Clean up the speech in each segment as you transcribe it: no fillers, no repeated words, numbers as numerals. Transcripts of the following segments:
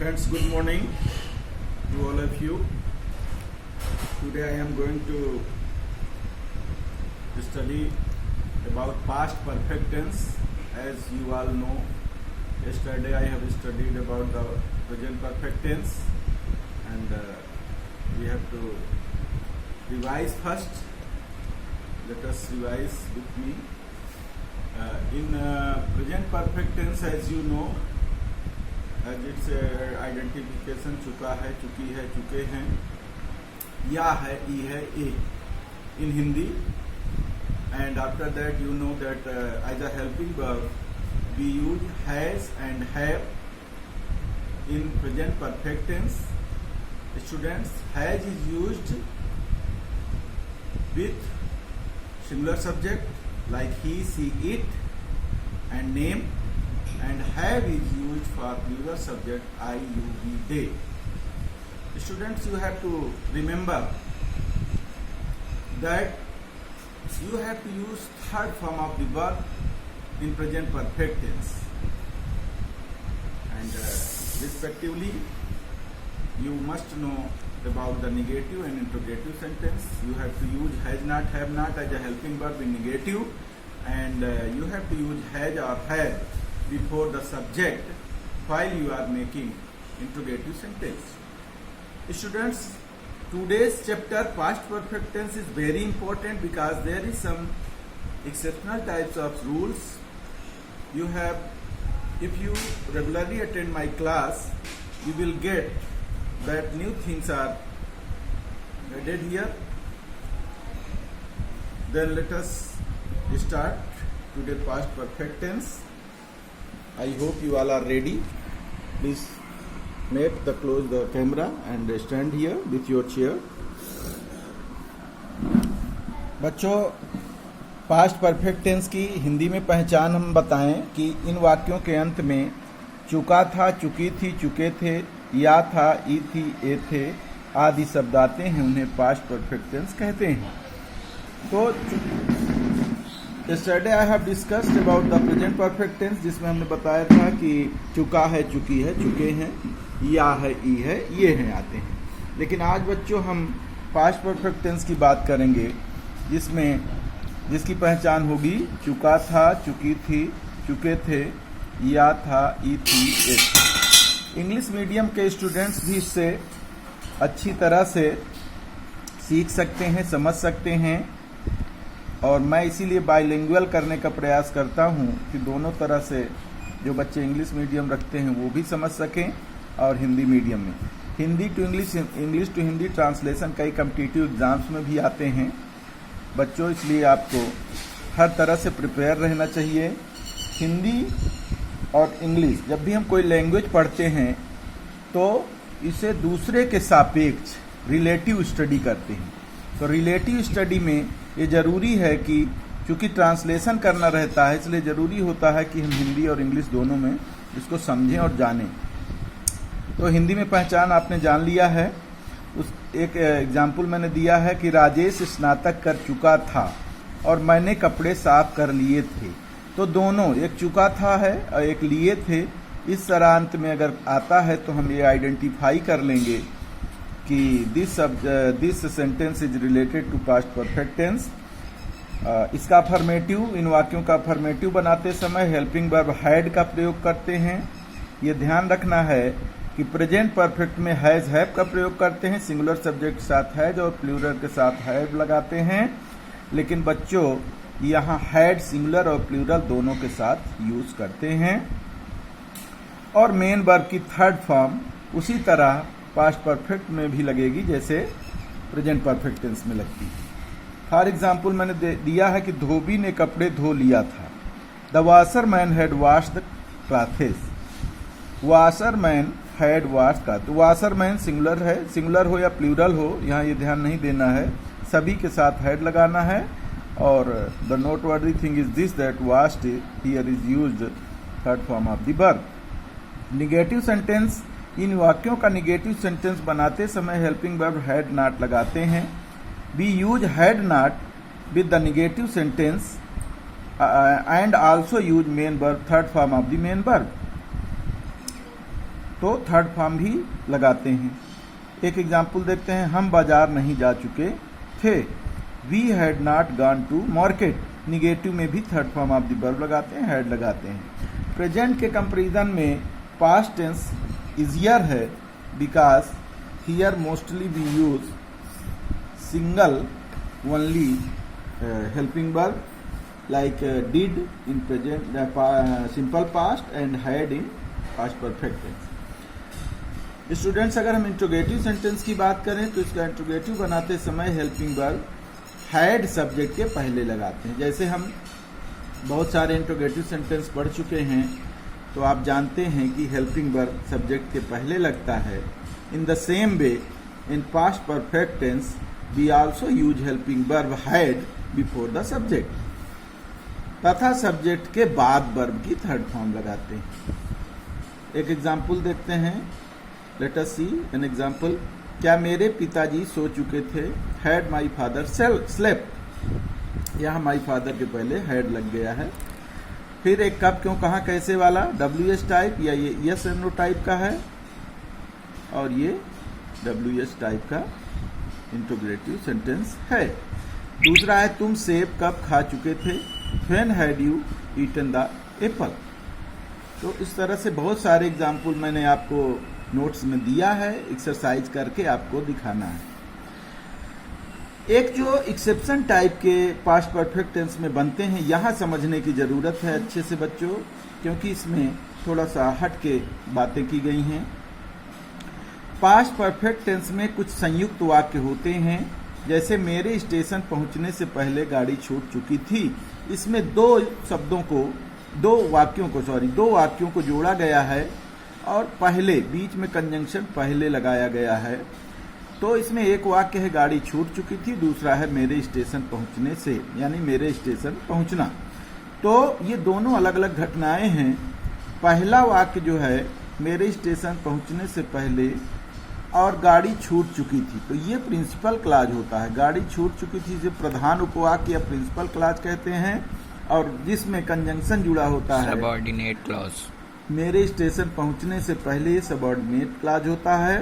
Friends, good morning to all of you. Today I am going to study about past perfect tense. As you all know, yesterday I have studied about the present perfect tense, and we have to revise first. Let us revise with me. In present perfect tense, as you know, as its identification चुका है, चुकी है, चुके हैं, या है, ई है, ए in Hindi, and after that you know that as a helping verb we use has and have in present perfect tense. Students, has is used with singular subject like he, she, it, and name, and have is used for plural subject I, you, we, they. Students, you have to remember that you have to use third form of the verb in present perfect tense, and respectively you must know about the negative and interrogative sentence. You have to use has not, have not as a helping verb in negative, and you have to use has or have before the subject while you are making interrogative sentence. Students, today's chapter past perfect tense is very important because there is some exceptional types of rules. You have, if you regularly attend my class, you will get that new things are added here. Then let us start today past perfect tense. I hope you all are ready. Please close the camera and stand here with your chair. बच्चों, past perfect tense की हिंदी में पहचान हम बताएं कि इन वाक्यों के अंत में चुका था, चुकी थी, चुके थे, या था, ई थी, ए थे आदि शब्द आते हैं, उन्हें पास्ट परफेक्ट टेंस कहते हैं. तो yesterday I have discussed about the present perfect tense, जिसमें हमने बताया था कि चुका है, चुकी है, चुके हैं, या है, ई है, ये हैं आते हैं. लेकिन आज बच्चों हम पास्ट परफेक्ट टेंस की बात करेंगे, जिसकी पहचान होगी चुका था, चुकी थी, चुके थे, या था, ई थी, ए थी. इंग्लिश मीडियम के स्टूडेंट्स भी इससे अच्छी तरह से सीख सकते हैं, समझ सकते हैं, और मैं इसीलिए बाइलिंगुअल करने का प्रयास करता हूं कि दोनों तरह से जो बच्चे इंग्लिश मीडियम रखते हैं वो भी समझ सकें, और हिंदी मीडियम में Hindi to English, English to Hindi translation कई कॉम्पिटिटिव एग्जाम्स में भी आते हैं बच्चों. इसलिए आपको हर तरह से प्रिपेयर रहना चाहिए. हिंदी और इंग्लिश, जब भी हम कोई लैंग्वेज पढ़ते हैं तो इसे दूसरे के सापेक्ष रिलेटिव स्टडी करते हैं. तो रिलेटिव स्टडी में ये ज़रूरी है कि चूँकि ट्रांसलेशन करना रहता है, इसलिए ज़रूरी होता है कि हम हिंदी और इंग्लिश दोनों में इसको समझें और जानें. तो हिंदी में पहचान आपने जान लिया है. उस एक एग्जाम्पल मैंने दिया है कि राजेश स्नातक कर चुका था और मैंने कपड़े साफ कर लिए थे. तो दोनों, एक चुका था है और एक लिए थे, इस शरांत में अगर आता है तो हम ये आइडेंटिफाई कर लेंगे कि this sentence is related to past perfect tense. इसका अफर्मेटिव, इन वाक्यों का अफर्मेटिव बनाते समय हेल्पिंग वर्ब हैड का प्रयोग करते हैं. ये ध्यान रखना है कि प्रेजेंट परफेक्ट में हैज, हैव का प्रयोग करते हैं, सिंगुलर सब्जेक्ट के साथ हैज और प्लूरल के साथ हैव लगाते हैं. लेकिन बच्चों, यहाँ हैड सिंगुलर और प्लूरल दोनों के साथ यूज करते हैं. और मेन वर्ब की थर्ड फॉर्म उसी तरह पास्ट परफेक्ट में भी लगेगी जैसे प्रेजेंट परफेक्ट टेंस में लगती है. फॉर एग्जाम्पल मैंने दिया है कि धोबी ने कपड़े धो लिया था. The washerman had wash the clothes. Washerman had wash का, तो वाशरमैन सिंगुलर है, सिंगुलर हो या प्लूरल हो यहाँ ये ध्यान नहीं देना है, सभी के साथ हैड लगाना है. और the noteworthy thing is this that washed here is used third form of the verb. Negative sentence, इन वाक्यों का निगेटिव सेंटेंस बनाते समय हेल्पिंग वर्ब हैड नॉट लगाते हैं. We use had not with the negative sentence and also use main verb, third form of the main verb. तो third form भी लगाते हैं। एक एग्जाम्पल देखते हैं, हम बाजार नहीं जा चुके थे। We had not gone to market. Negative में भी third form of the verb लगाते हैं, हैड लगाते हैं। प्रेजेंट के कंपेरिजन में पास्ट टेंस इजियर है because here mostly we use single only helping verb like did in present simple past and had in past perfect tense। Students, अगर हम interrogative sentence की बात करें तो इसका इंट्रोगेटिव बनाते समय हेल्पिंग वर्ब हैड सब्जेक्ट के पहले लगाते हैं। जैसे हम बहुत सारे इंट्रोगेटिव सेंटेंस पढ़ चुके हैं तो आप जानते हैं कि हेल्पिंग वर्ब सब्जेक्ट के पहले लगता है। In the same way in past perfect tense we also use helping verb had before the subject, तथा सब्जेक्ट के बाद वर्ब की थर्ड फॉर्म लगाते हैं। एक एग्जाम्पल देखते हैं, let us see an example. क्या मेरे पिताजी सो चुके थे? Had my father slept. यहाँ माई फादर के पहले हैड लग गया है। फिर एक कब क्यों कहाँ कैसे वाला WH टाइप या ये यस एंड नो टाइप का है, और ये WH टाइप का इंट्रोगेटिव सेंटेंस है। दूसरा है तुम सेब कब खा चुके थे? When had you eaten the apple? तो इस तरह से बहुत सारे एग्जाम्पल मैंने आपको नोट्स में दिया है, एक्सरसाइज करके आपको दिखाना है। एक जो एक्सेप्शन टाइप के पास्ट परफेक्ट टेंस में बनते हैं, यहाँ समझने की जरूरत है अच्छे से बच्चों, क्योंकि इसमें थोड़ा सा हट के बातें की गई हैं। पास्ट परफेक्ट टेंस में कुछ संयुक्त वाक्य होते हैं, जैसे मेरे स्टेशन पहुंचने से पहले गाड़ी छूट चुकी थी। इसमें दो वाक्यों को जोड़ा गया है और पहले बीच में कंजंक्शन पहले लगाया गया है। तो इसमें एक वाक्य है गाड़ी छूट चुकी थी, दूसरा है मेरे स्टेशन पहुंचने से, यानी मेरे स्टेशन पहुंचना। तो ये दोनों अलग अलग घटनाएं हैं। पहला वाक्य जो है मेरे स्टेशन पहुंचने से पहले और गाड़ी छूट चुकी थी, तो ये प्रिंसिपल क्लॉज होता है। गाड़ी छूट चुकी थी जो प्रधान उपवाक्य या प्रिंसिपल क्लॉज कहते हैं, और जिसमें कंजंक्शन जुड़ा होता है सबऑर्डिनेट क्लॉज। मेरे स्टेशन पहुंचने से पहले ये सबऑर्डिनेट क्लॉज होता है।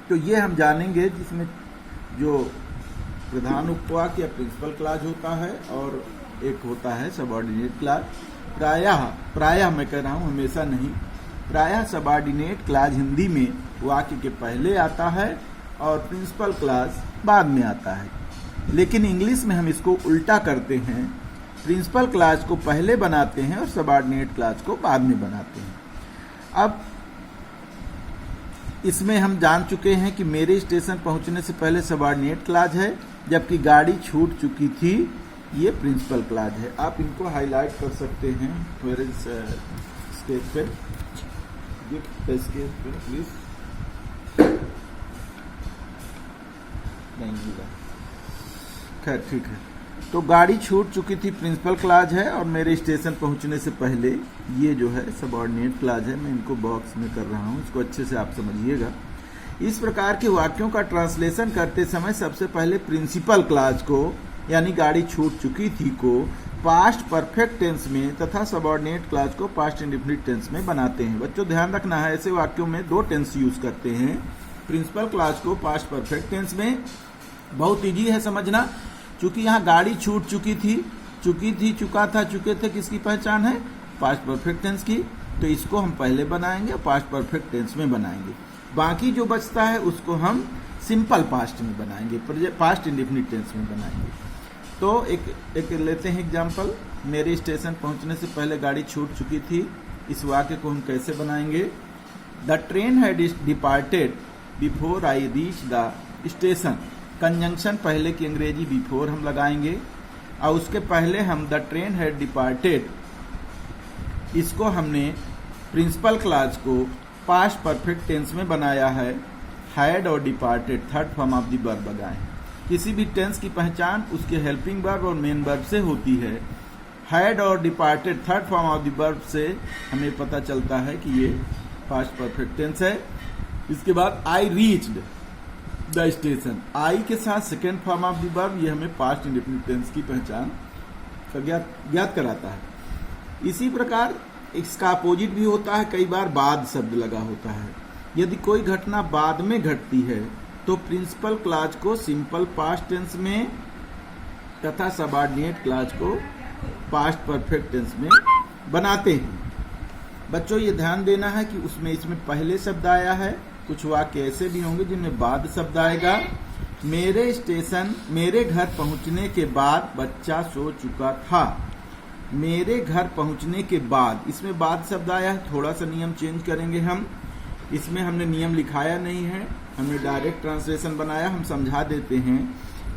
तो ये हम जानेंगे, जिसमें जो प्रधान उपवाक्य या प्रिंसिपल क्लॉज होता है और एक होता है सबऑर्डिनेट क्लॉज। प्रायः मैं कह रहा हूँ, हमेशा नहीं, प्रायः सबऑर्डिनेट क्लॉज हिंदी में वाक्य के पहले आता है और प्रिंसिपल क्लॉज बाद में आता है। लेकिन इंग्लिश में हम इसको उल्टा करते हैं, प्रिंसिपल क्लॉज को पहले बनाते हैं और सबऑर्डिनेट क्लॉज को बाद में बनाते हैं। अब इसमें हम जान चुके हैं कि मेरे स्टेशन पहुंचने से पहले सबऑर्डिनेट क्लॉज है, जबकि गाड़ी छूट चुकी थी ये प्रिंसिपल क्लॉज है। आप इनको हाईलाइट कर सकते हैं स्केच पे, प्लीज। खैर ठीक है। तो गाड़ी छूट चुकी थी प्रिंसिपल क्लॉज है, और मेरे स्टेशन पहुंचने से पहले ये जो है सबऑर्डिनेट क्लॉज है। मैं इनको बॉक्स में कर रहा हूं, इसको अच्छे से आप समझिएगा। इस प्रकार के वाक्यों का ट्रांसलेशन करते समय सबसे पहले प्रिंसिपल क्लॉज को, यानी गाड़ी छूट चुकी थी को पास्ट परफेक्ट टेंस में तथा सबऑर्डिनेट क्लॉज को पास्ट इंडेफिनिट टेंस में बनाते हैं। बच्चों ध्यान रखना है, ऐसे वाक्यों में दो टेंस यूज करते हैं। प्रिंसिपल क्लॉज को पास्ट परफेक्ट टेंस में, बहुत इजी है समझना, क्योंकि यहाँ गाड़ी छूट चुकी थी, चुका था, चुके थे, किसकी पहचान है? पास्ट परफेक्ट टेंस की। तो इसको हम पहले बनाएंगे, पास्ट परफेक्ट टेंस में बनाएंगे। बाकी जो बचता है उसको हम सिंपल पास्ट में बनाएंगे, पास्ट इंडेफिनिट टेंस में बनाएंगे। तो एक लेते हैं एग्जाम्पल। मेरे स्टेशन पहुंचने से पहले गाड़ी छूट चुकी थी, इस वाक्य को हम कैसे बनाएंगे? The train had departed before I reach the station. Conjunction पहले की अंग्रेजी बिफोर हम लगाएंगे, और उसके पहले हम द ट्रेन हैड डिपार्टेड, इसको हमने प्रिंसिपल क्लॉज को पास्ट परफेक्ट टेंस में बनाया है। हैड और departed third form of the verb लगाए। किसी भी टेंस की पहचान उसके हेल्पिंग वर्ब और मेन वर्ब से होती है। हैड और departed third form of the verb से हमें पता चलता है कि ये पास्ट परफेक्ट टेंस है। इसके बाद आई रीच्ड द स्टेशन, आई के साथ second form of the verb, ये हमें पास्ट इंडेफिनिट टेंस की पहचान का ज्ञात कराता है। इसी प्रकार इसका अपोजिट भी होता है, कई बार बाद शब्द लगा होता है। यदि कोई घटना बाद में घटती है तो प्रिंसिपल क्लॉज को सिंपल पास्ट टेंस में तथा सबऑर्डिनेट क्लॉज को पास्ट परफेक्ट टेंस में बनाते हैं। बच्चों ये ध्यान देना है कि इसमें पहले शब्द आया है, कुछ वाक्य ऐसे भी होंगे जिनमें बाद शब्द आएगा। मेरे घर पहुंचने के बाद बच्चा सो चुका था। मेरे घर पहुंचने के बाद, इसमें बाद शब्द आया है, थोड़ा सा नियम चेंज करेंगे हम। इसमें हमने नियम लिखाया नहीं है, हमने डायरेक्ट ट्रांसलेशन बनाया, हम समझा देते हैं।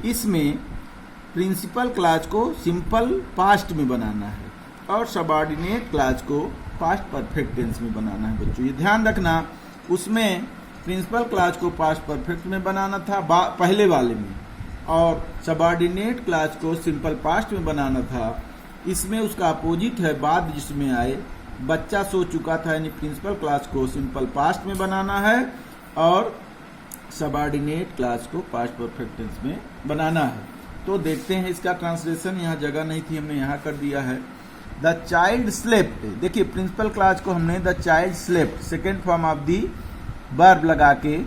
इसमें प्रिंसिपल क्लॉज को सिंपल पास्ट में बनाना है और सबऑर्डिनेट क्लॉज को पास्ट परफेक्ट टेंस में बनाना है। बच्चों ये ध्यान रखना, उसमें प्रिंसिपल क्लॉज को पास्ट परफेक्ट में बनाना था पहले वाले में, और सबऑर्डिनेट क्लॉज को सिंपल पास्ट में बनाना था। इसमें उसका अपोजिट है, बाद जिसमें आए बच्चा सो चुका था, यानी प्रिंसिपल क्लॉज को सिंपल पास्ट में बनाना है और सबऑर्डिनेट क्लॉज को पास्ट परफेक्ट टेंस में बनाना है। तो देखते हैं इसका ट्रांसलेशन। यहाँ जगह नहीं थी, हमने यहाँ कर दिया है। द चाइल्ड स्लेप्ट, देखिए प्रिंसिपल क्लॉज को हमने the child slept second form of the verb लगा के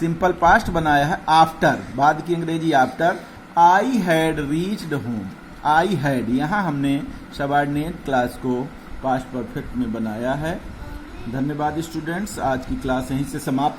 सिंपल पास्ट बनाया है। आफ्टर, बाद की अंग्रेजी after. I had reached home, I had, यहाँ हमने सबऑर्डिनेट क्लॉज को पास्ट परफेक्ट में बनाया है। धन्यवाद स्टूडेंट्स, आज की क्लास यहीं से समाप्त।